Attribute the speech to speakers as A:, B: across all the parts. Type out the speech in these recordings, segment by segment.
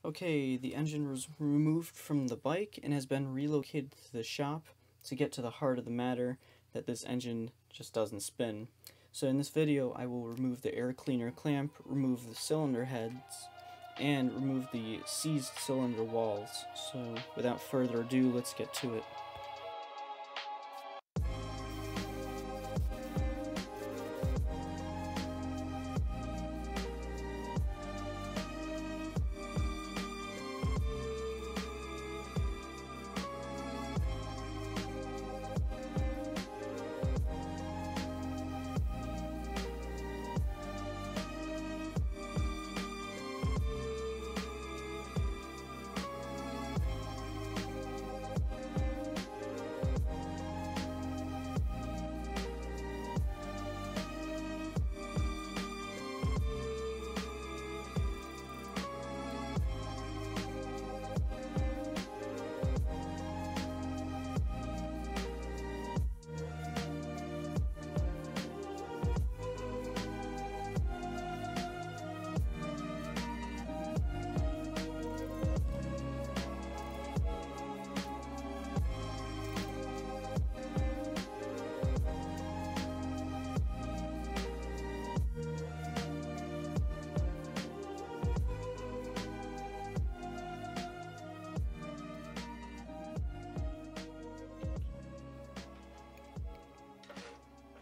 A: Okay, the engine was removed from the bike and has been relocated to the shop to get to the heart of the matter, that this engine just doesn't spin. So in this video I will remove the air cleaner clamp, remove the cylinder heads, and remove the seized cylinder walls. So without further ado, let's get to it.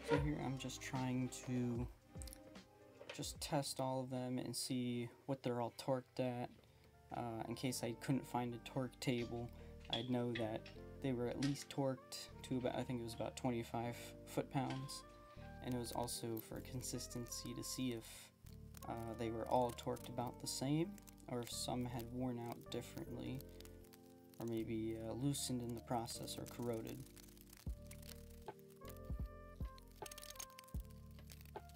A: So here I'm just trying to test all of them and see what they're all torqued at. In case I couldn't find a torque table, I'd know that they were at least torqued to about, I think it was about 25 foot-pounds. And it was also for consistency to see if they were all torqued about the same, or if some had worn out differently, or maybe loosened in the process or corroded.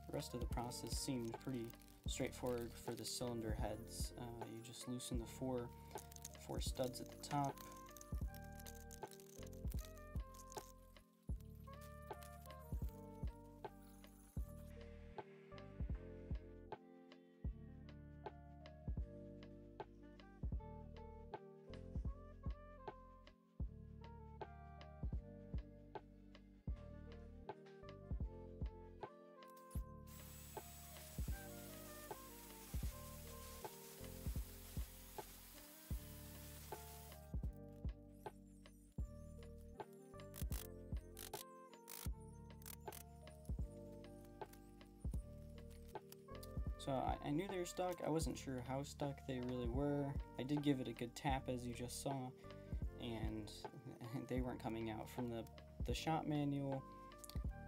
A: The rest of the process seemed pretty straightforward for the cylinder heads. You just loosen the four studs at the top. So I knew they were stuck. I wasn't sure how stuck they really were. I did give it a good tap, as you just saw, and they weren't coming out. From the shop manual,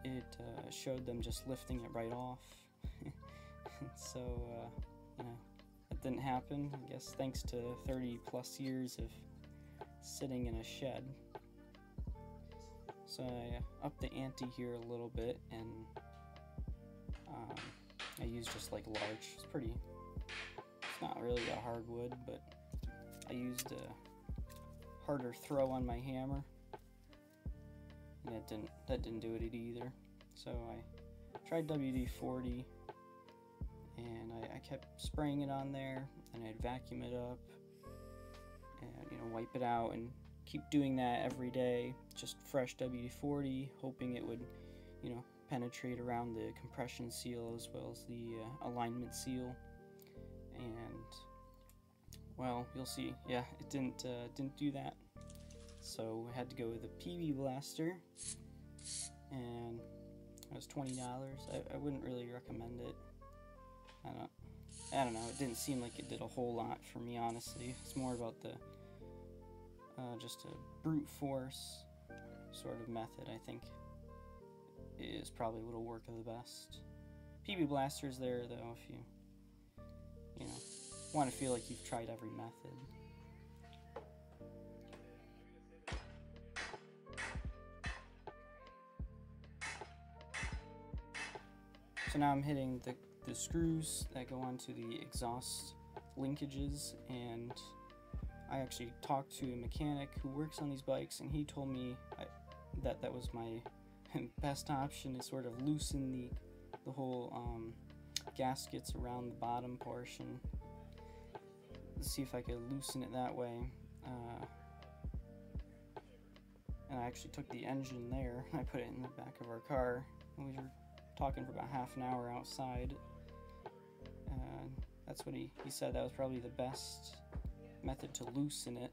A: it showed them just lifting it right off. So, you know, that didn't happen, I guess, thanks to 30 plus years of sitting in a shed. So I upped the ante here a little bit, and I used just like larch. It's not really a hardwood, but I used a harder throw on my hammer, and that didn't do it either. So I tried WD-40, and I kept spraying it on there, and I'd vacuum it up, and wipe it out, and keep doing that every day. Just fresh WD-40, hoping it would, penetrate around the compression seal as well as the alignment seal. And well, you'll see, yeah, it didn't do that. So I had to go with a PB blaster, and it was $20. I wouldn't really recommend it. I don't know, it didn't seem like it did a whole lot for me, honestly. It's more about the just a brute force sort of method, I think, is probably what'll work the best. PB blaster's there though if you want to feel like you've tried every method. So now I'm hitting the screws that go onto the exhaust linkages, and I actually talked to a mechanic who works on these bikes, and he told me that was my best option, to sort of loosen the whole gaskets around the bottom portion. see if I could loosen it that way. And I actually took the engine there. I put it in the back of our car. And we were talking for about half an hour outside. That's what he said that was probably the best method to loosen it.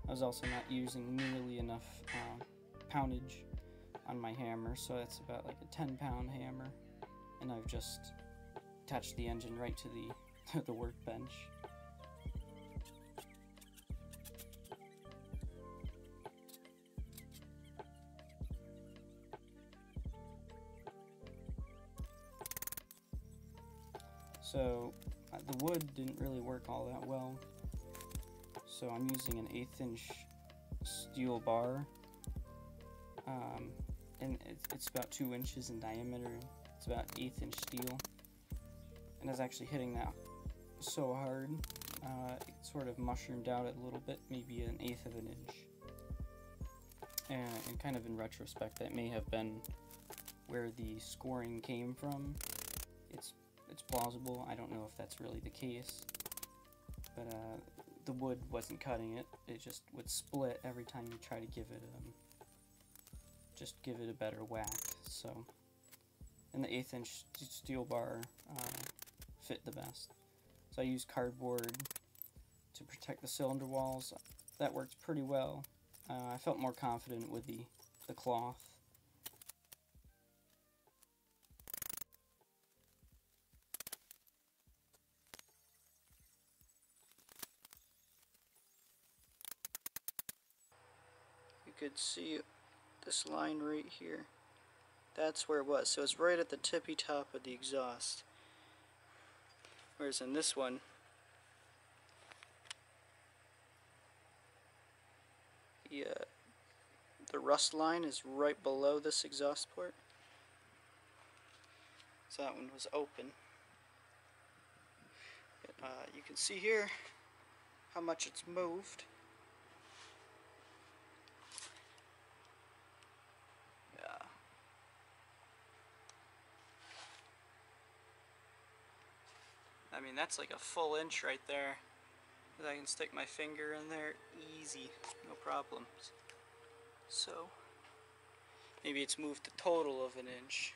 A: I was also not using nearly enough poundage on my hammer, so that's about like a 10-pound hammer, and I've just attached the engine right to the workbench. So the wood didn't really work all that well, so I'm using an 1/8 inch steel bar, and it's about 2 inches in diameter. It's about 1/8 inch steel, and I was actually hitting that so hard, it sort of mushroomed out a little bit, maybe 1/8 of an inch. And kind of in retrospect, that may have been where the scoring came from. It's plausible. I don't know if that's really the case, but the wood wasn't cutting it. It just would split every time you try to give it a better whack. So, and the 1/8 inch steel bar fit the best. So I used cardboard to protect the cylinder walls. That worked pretty well. I felt more confident with the cloth. You could see this line right here. That's where it was. So it's right at the tippy top of the exhaust. Whereas in this one, the rust line is right below this exhaust port. So that one was open. You can see here how much it's moved. I mean, that's like a full inch right there. I can stick my finger in there easy, no problems. So, maybe it's moved a total of 1 inch.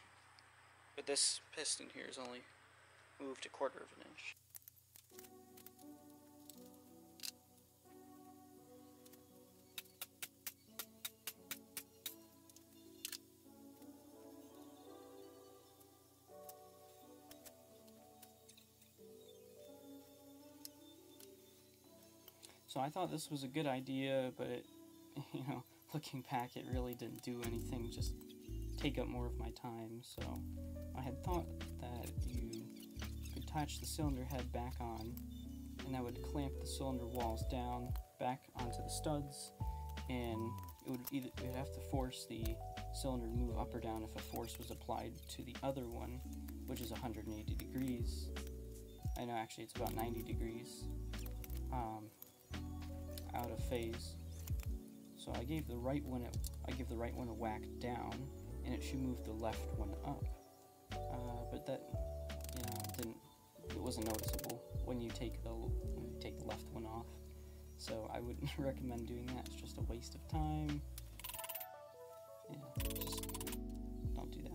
A: But this piston here is only moved 1/4 of an inch. So I thought this was a good idea, but it, looking back, it really didn't do anything, just take up more of my time. So I had thought that you could attach the cylinder head back on, and that would clamp the cylinder walls down back onto the studs, and it would have to force the cylinder to move up or down if a force was applied to the other one, which is 180 degrees. I know actually it's about 90 degrees. Out of phase. So I gave the right one a whack down, and it should move the left one up. But that, it wasn't noticeable when you take the left one off. So I wouldn't recommend doing that. It's just a waste of time. Yeah, just don't do that.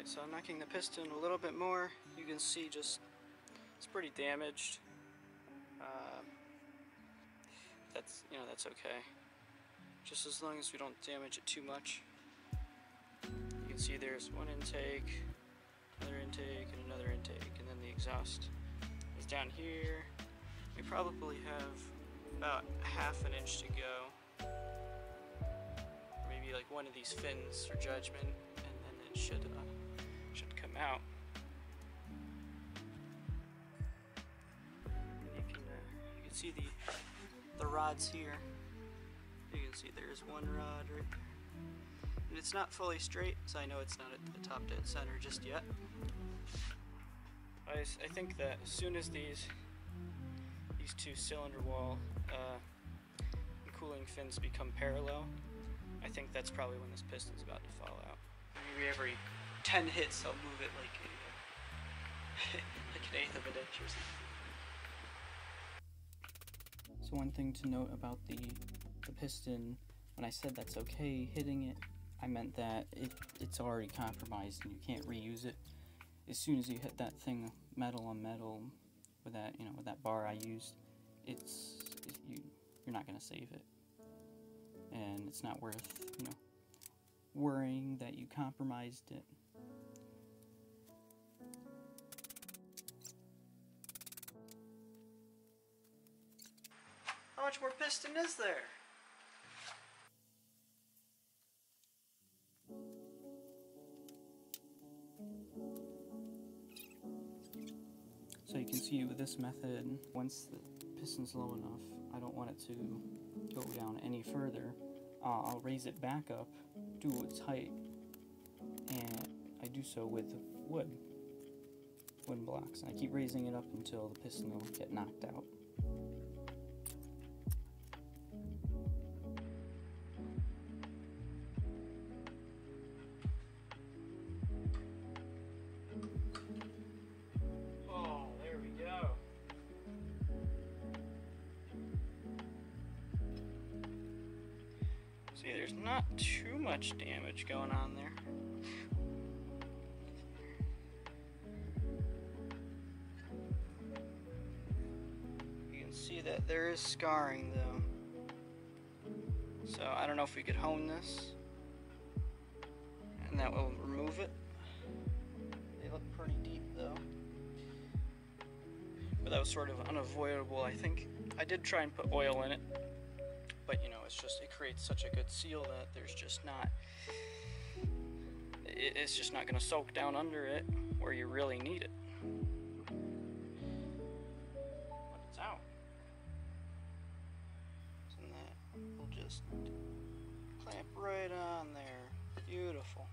A: So I'm knocking the piston a little bit more. You can see just It's pretty damaged. That's okay. Just as long as we don't damage it too much. You can see there's one intake, another intake, and another intake, and then the exhaust is down here. We probably have about half an inch to go. Maybe like one of these fins for judgment, and then it should come out. And you can see the rods here. You can see there's one rod right there. And it's not fully straight, so I know it's not at the top dead center just yet. I think that as soon as these two cylinder wall and cooling fins become parallel, I think that's probably when this piston's about to fall out. Maybe every 10 hits I'll move it like like an eighth of an inch or something. So one thing to note about the piston, when I said that's okay hitting it, I meant that it's already compromised and you can't reuse it. As soon as you hit that thing metal on metal with that, with that bar I used, you're not gonna save it, and it's not worth worrying that you compromised it. How much more piston is there? So you can see with this method, once the piston's low enough, I don't want it to go down any further. I'll raise it back up to its height, and I do so with wooden blocks. And I keep raising it up until the piston will get knocked out. See, there's not too much damage going on there. You can see that there is scarring though. So I don't know if we could hone this and that will remove it. They look pretty deep though. But that was sort of unavoidable, I think. I did try and put oil in it, but it creates such a good seal that there's just not, it's just not going to soak down under it where you really need it. But it's out. And that will just clamp right on there. Beautiful.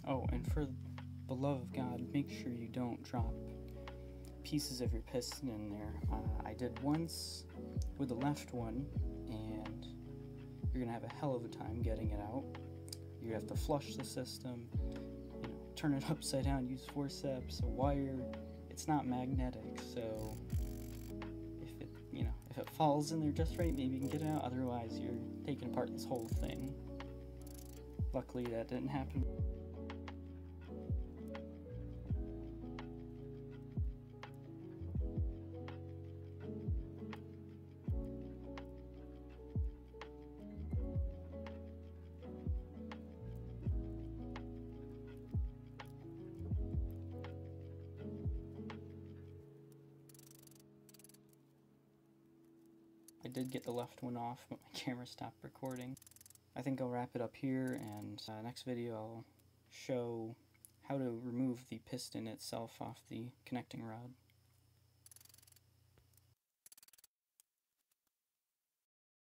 A: Oh, and for the love of God, make sure you don't drop pieces of your piston in there. I did once with the left one, and you're gonna have a hell of a time getting it out. You have to flush the system, turn it upside down, use forceps, a wire. It's not magnetic, so if it falls in there just right, maybe you can get it out. Otherwise, you're taking apart this whole thing. Luckily, that didn't happen. I did get the left one off, but my camera stopped recording. I think I'll wrap it up here, and next video I'll show how to remove the piston itself off the connecting rod.